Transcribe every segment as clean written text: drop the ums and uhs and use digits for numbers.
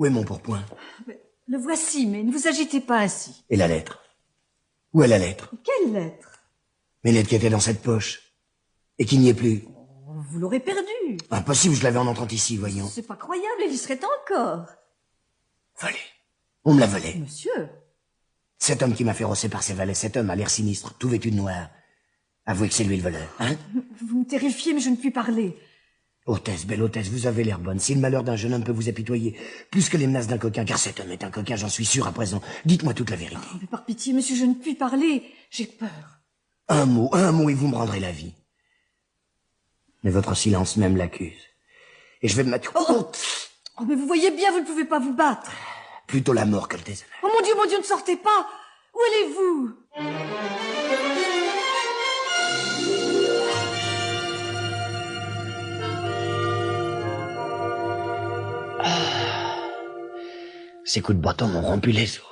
Où est mon pourpoint? Le voici, mais ne vous agitez pas ainsi. Et la lettre? Où est la lettre? Quelle lettre? Mes lettres qui étaient dans cette poche. Et qui n'y est plus. Vous l'aurez perdue. Impossible, je l'avais en entrant ici, voyons. C'est pas croyable, elle y serait encore. Volée. On me l'a volée. Monsieur. Cet homme qui m'a fait rosser par ses valets, cet homme a l'air sinistre, tout vêtu de noir. Avouez que c'est lui le voleur, hein? Vous me terrifiez, mais je ne puis parler. Hôtesse, belle hôtesse, vous avez l'air bonne. Si le malheur d'un jeune homme peut vous apitoyer, plus que les menaces d'un coquin, car cet homme est un coquin, j'en suis sûr à présent. Dites-moi toute la vérité. Mais par pitié, monsieur, je ne puis parler. J'ai peur. Un mot, et vous me rendrez la vie. Mais votre silence même l'accuse. Et je vais me mettre... Oh, mais vous voyez bien, vous ne pouvez pas vous battre. Plutôt la mort que le déshonneur. Oh mon Dieu, ne sortez pas. Où allez-vous? Ces coups de bâton m'ont rompu les os.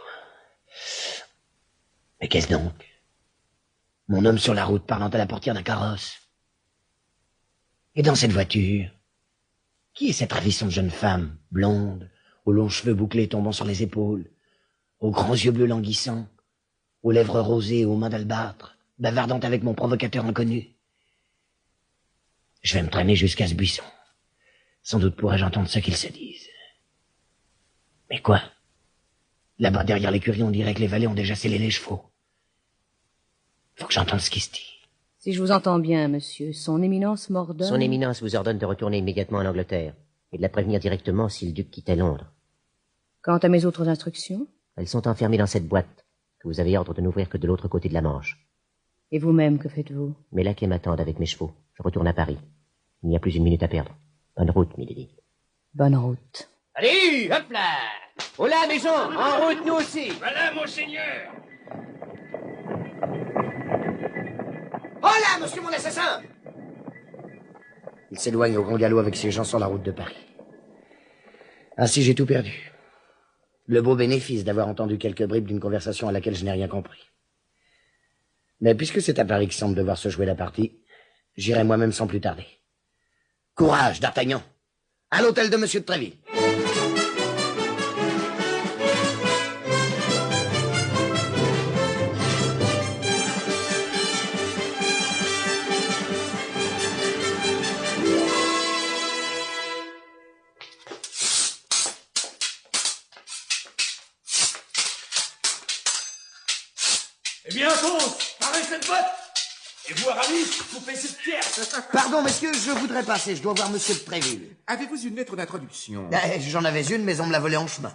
Mais qu'est-ce donc? Mon homme sur la route parlant à la portière d'un carrosse. Et dans cette voiture, qui est cette ravissante jeune femme, blonde, aux longs cheveux bouclés tombant sur les épaules, aux grands yeux bleus languissants, aux lèvres rosées et aux mains d'albâtre, bavardant avec mon provocateur inconnu? Je vais me traîner jusqu'à ce buisson. Sans doute pourrais-je entendre ce qu'ils se disent. Mais quoi? Là-bas, derrière l'écurie, on dirait que les valets ont déjà scellé les chevaux. Faut que j'entende ce qui se dit. Si je vous entends bien, monsieur, son éminence m'ordonne... Son éminence vous ordonne de retourner immédiatement en Angleterre et de la prévenir directement si le duc quittait Londres. Quant à mes autres instructions? Elles sont enfermées dans cette boîte que vous avez ordre de n'ouvrir que de l'autre côté de la Manche. Et vous-même, que faites-vous? Mes laquais m'attendent avec mes chevaux. Je retourne à Paris. Il n'y a plus une minute à perdre. Bonne route, milady. Bonne route. Allez, hop là! Oh la maison, en route nous aussi! Voilà, monseigneur! Oh là, monsieur mon assassin! Il s'éloigne au grand galop avec ses gens sur la route de Paris. Ainsi, j'ai tout perdu. Le beau bénéfice d'avoir entendu quelques bribes d'une conversation à laquelle je n'ai rien compris. Mais puisque c'est à Paris que semble devoir se jouer la partie, j'irai moi-même sans plus tarder. Courage, d'Artagnan! À l'hôtel de monsieur de Tréville. Eh bien, Athos, parez cette botte! Et vous, Aramis, coupez cette pierre! Pardon, messieurs, je voudrais passer, je dois voir monsieur de Tréville. Avez-vous une lettre d'introduction? J'en avais une, mais on me l'a volée en chemin.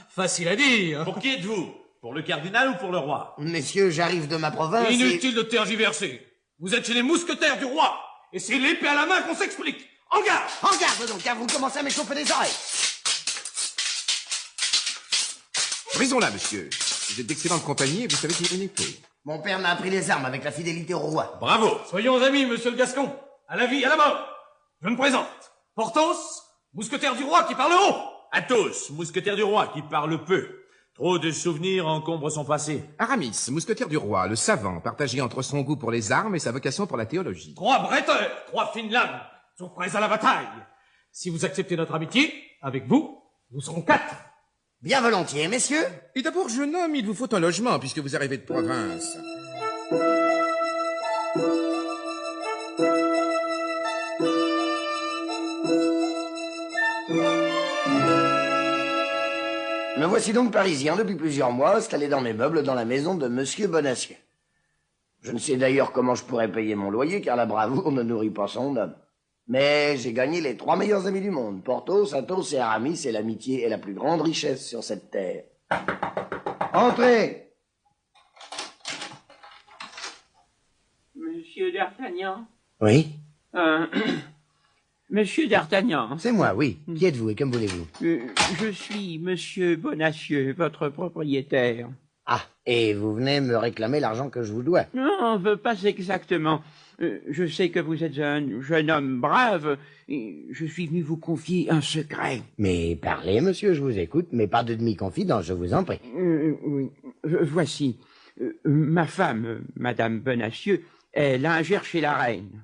Facile à dire. Pour qui êtes-vous? Pour le cardinal ou pour le roi? Messieurs, j'arrive de ma province Inutile de tergiverser. Vous êtes chez les mousquetaires du roi. Et c'est l'épée à la main qu'on s'explique. En garde! En garde donc, car vous commencez à m'échauffer les oreilles. Brisons-la, monsieur. Vous êtes d'excellente compagnie et vous savez tirer une épée. Mon père m'a appris les armes avec la fidélité au roi. Bravo! Soyons amis, monsieur le Gascon. À la vie, à la mort. Je me présente. Porthos, mousquetaire du roi qui parle haut. Athos, mousquetaire du roi qui parle peu. Trop de souvenirs encombrent son passé. Aramis, mousquetaire du roi, le savant, partagé entre son goût pour les armes et sa vocation pour la théologie. 3 bretteurs, 3 fines lames, sont prêts à la bataille. Si vous acceptez notre amitié, avec vous, nous serons 4. Bien volontiers, messieurs. Et d'abord, jeune homme, il vous faut un logement puisque vous arrivez de province. Me voici donc parisien depuis plusieurs mois, installé dans mes meubles dans la maison de monsieur Bonacieux. Je ne sais d'ailleurs comment je pourrais payer mon loyer, car la bravoure ne nourrit pas son homme. Mais j'ai gagné les 3 meilleurs amis du monde, Porthos, Athos et Aramis, et l'amitié est la plus grande richesse sur cette terre. Entrez! Monsieur d'Artagnan? Oui? Monsieur d'Artagnan? C'est moi, oui. Qui êtes-vous et comme voulez-vous? Je suis monsieur Bonacieux, votre propriétaire. Ah, et vous venez me réclamer l'argent que je vous dois? Non, pas exactement. Je sais que vous êtes un jeune homme brave, et je suis venu vous confier un secret. Mais parlez, monsieur, je vous écoute, mais pas de demi-confidence, je vous en prie. Oui, voici. Ma femme, Madame Bonacieux, est lingère chez la reine.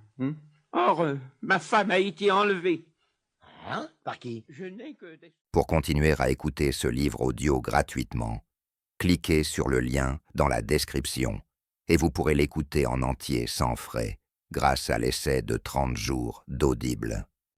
Or, ma femme a été enlevée. Hein? Par qui? Je n'ai que des... Pour continuer à écouter ce livre audio gratuitement, cliquez sur le lien dans la description et vous pourrez l'écouter en entier sans frais grâce à l'essai de 30 jours d'Audible.